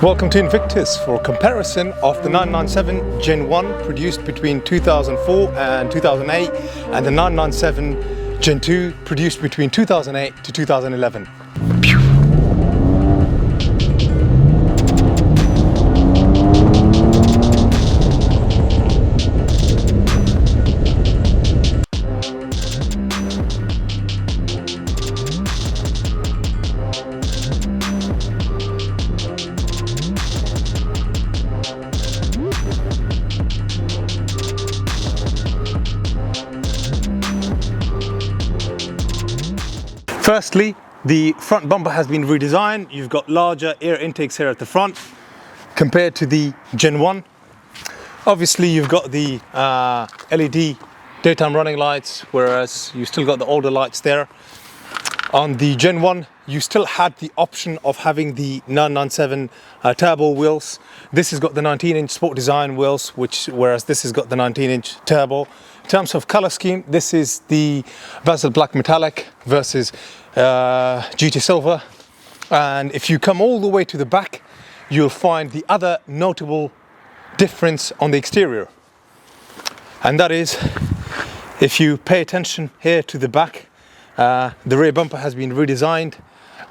Welcome to Invictus for a comparison of the 997 Gen 1 produced between 2004 and 2008 and the 997 Gen 2 produced between 2008 to 2011. Firstly, the front bumper has been redesigned. You've got larger air intakes here at the front compared to the Gen 1. Obviously, you've got the LED daytime running lights, whereas you still got the older lights there. On the Gen 1, you still had the option of having the 997 turbo wheels. This has got the 19-inch sport design wheels, whereas this has got the 19-inch turbo. In terms of color scheme, this is the Bezel Black Metallic versus GT Silver. And if you come all the way to the back, you'll find the other notable difference on the exterior. And that is, if you pay attention here to the back, the rear bumper has been redesigned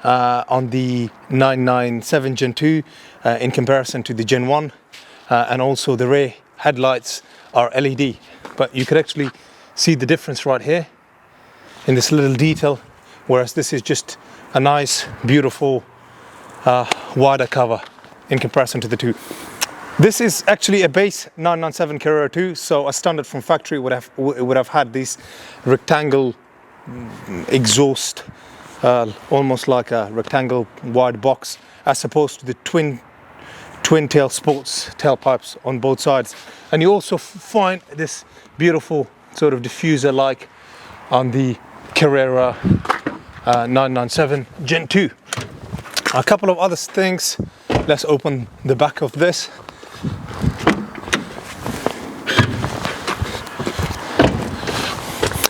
on the 997 Gen 2 in comparison to the Gen 1, and also the rear headlights are LED. But you could actually see the difference right here in this little detail, whereas this is just a nice, beautiful, wider cover in comparison to the two. This is actually a base 997 Carrera 2, so a standard from factory would have had this rectangle exhaust, almost like a rectangle wide box, as opposed to the twin tail sports tailpipes on both sides. And you also find this beautiful sort of diffuser like on the Carrera 997 Gen 2. A couple of other things. Let's open the back of this.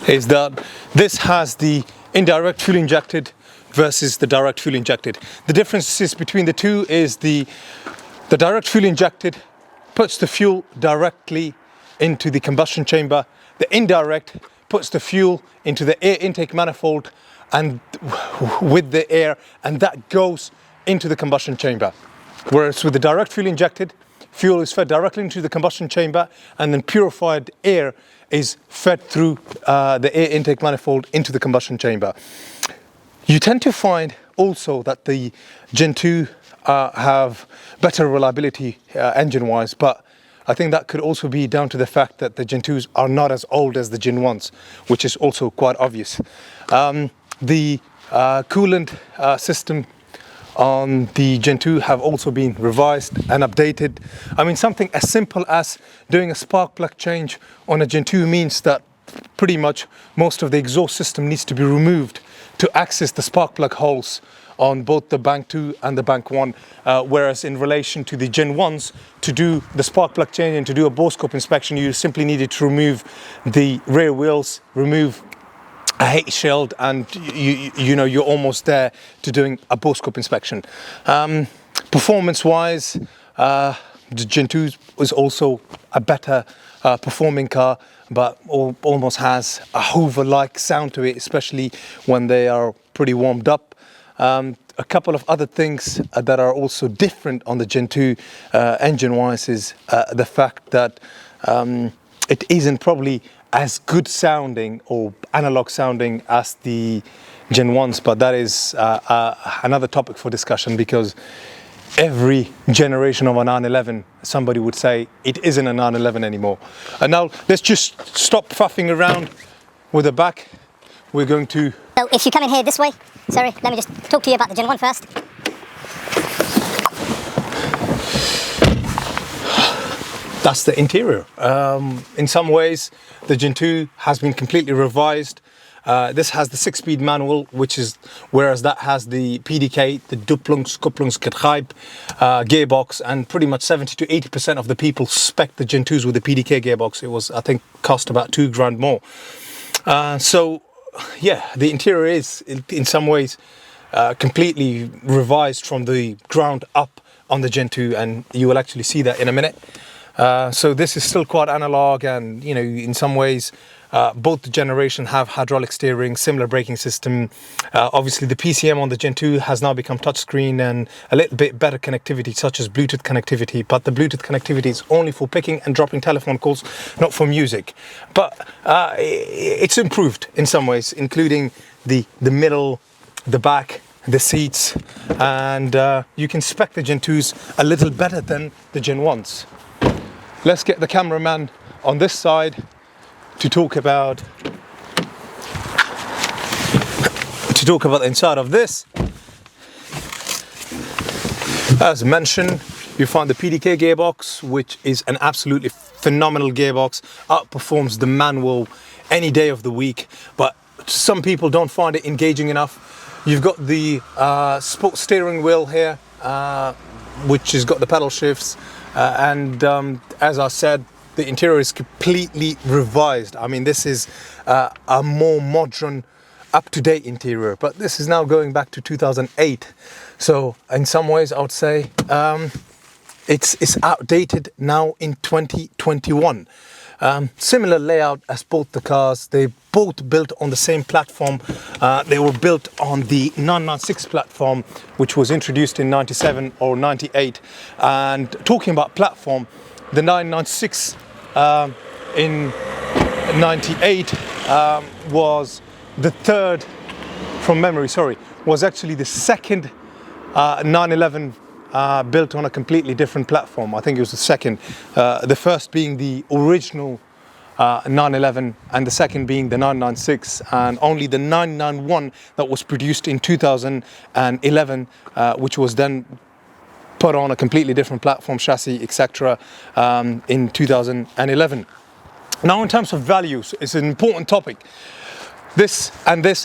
Is that this has the indirect fuel injected versus the direct fuel injected. The differences between the two is the direct fuel injected puts the fuel directly into the combustion chamber. The indirect puts the fuel into the air intake manifold and with the air, and that goes into the combustion chamber. Whereas with the direct fuel injected, fuel is fed directly into the combustion chamber, and then purified air is fed through the air intake manifold into the combustion chamber. You tend to find also that the Gen 2 have better reliability engine-wise, but I think that could also be down to the fact that the Gen 2s are not as old as the Gen 1s, which is also quite obvious. The coolant system on the Gen 2 have also been revised and updated. I mean, something as simple as doing a spark plug change on a Gen 2 means that pretty much most of the exhaust system needs to be removed to access the spark plug holes on both the Bank 2 and the Bank 1, whereas in relation to the Gen 1s, to do the spark plug change and to do a bore scope inspection, you simply needed to remove the rear wheels, remove a heat shield, and you're almost there to doing a bore scope inspection. Performance-wise, the Gen 2 is also a better performing car, but almost has a Hoover-like sound to it, especially when they are pretty warmed up. A couple of other things that are also different on the Gen 2 engine-wise is the fact that it isn't probably as good sounding or analog sounding as the Gen 1s, but that is another topic for discussion, because every generation of a 911, somebody would say it isn't a 911 anymore. And now let's just stop faffing around with the back. We're going to... So if you come in here this way, sorry, let me just talk to you about the Gen 1 first. That's the interior. In some ways, the Gen 2 has been completely revised. This has the 6-speed manual, whereas that has the PDK, the Kupplungsgetriebe gearbox, and pretty much 70 to 80% of the people spec the Gen 2s with the PDK gearbox. It was, I think, cost about $2,000 more. So, yeah, the interior is, in some ways, completely revised from the ground up on the Gen 2, and you will actually see that in a minute. So this is still quite analog, and you know, in some ways both generations have hydraulic steering, similar braking system. Obviously the PCM on the Gen 2 has now become touchscreen and a little bit better connectivity, such as Bluetooth connectivity, but the Bluetooth connectivity is only for picking and dropping telephone calls, not for music. But it's improved in some ways, including the middle, the back, the seats, and you can spec the Gen 2s a little better than the Gen 1s. Let's get the cameraman on this side to talk about the inside of this. As mentioned, you find the PDK gearbox, which is an absolutely phenomenal gearbox, outperforms the manual any day of the week, but some people don't find it engaging enough. You've got the sport steering wheel here, which has got the pedal shifts, and as I said, the interior is completely revised. I mean, this is a more modern, up-to-date interior, but this is now going back to 2008. So in some ways, I would say it's outdated now in 2021. Similar layout as both the cars. They both built on the same platform. They were built on the 996 platform, which was introduced in 97 or 98. And talking about platform, the 996 in 98 was the third, from memory, sorry, was actually the second 911 built on a completely different platform. I think it was the second, the first being the original 911 and the second being the 996, and only the 991 that was produced in 2011, which was then put on a completely different platform, chassis, etc. In 2011. Now, in terms of values, it's an important topic. This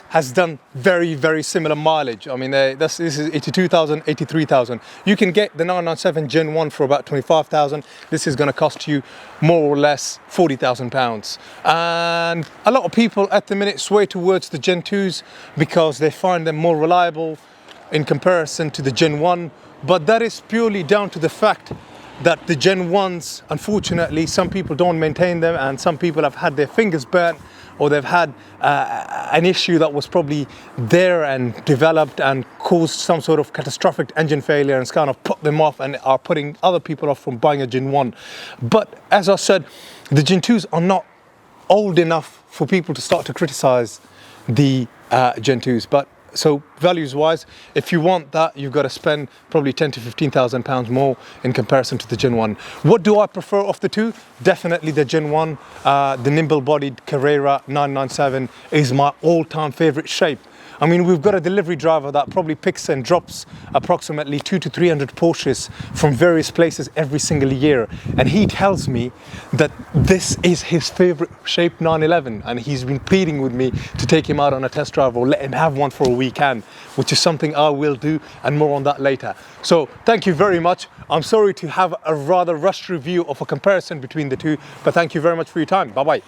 has done very, very similar mileage. I mean, this is 82,000, 83,000. You can get the 997 Gen 1 for about 25,000. This is going to cost you more or less 40,000 pounds. And a lot of people at the minute sway towards the Gen 2s because they find them more reliable in comparison to the Gen 1. But that is purely down to the fact that the Gen 1s, unfortunately, some people don't maintain them, and some people have had their fingers burnt, or they've had an issue that was probably there and developed and caused some sort of catastrophic engine failure and it's kind of put them off and are putting other people off from buying a Gen 1. But as I said, the Gen 2s are not old enough for people to start to criticize the Gen 2s. But so values wise, if you want that, you've got to spend probably 10 to 15,000 pounds more in comparison to the Gen 1. What do I prefer of the two? Definitely the Gen 1, the nimble bodied Carrera 997 is my all-time favorite shape. I mean, we've got a delivery driver that probably picks and drops approximately 200 to 300 Porsches from various places every single year. And he tells me that this is his favorite shape 911. And he's been pleading with me to take him out on a test drive or let him have one for a weekend, which is something I will do, and more on that later. So thank you very much. I'm sorry to have a rather rushed review of a comparison between the two, but thank you very much for your time. Bye-bye.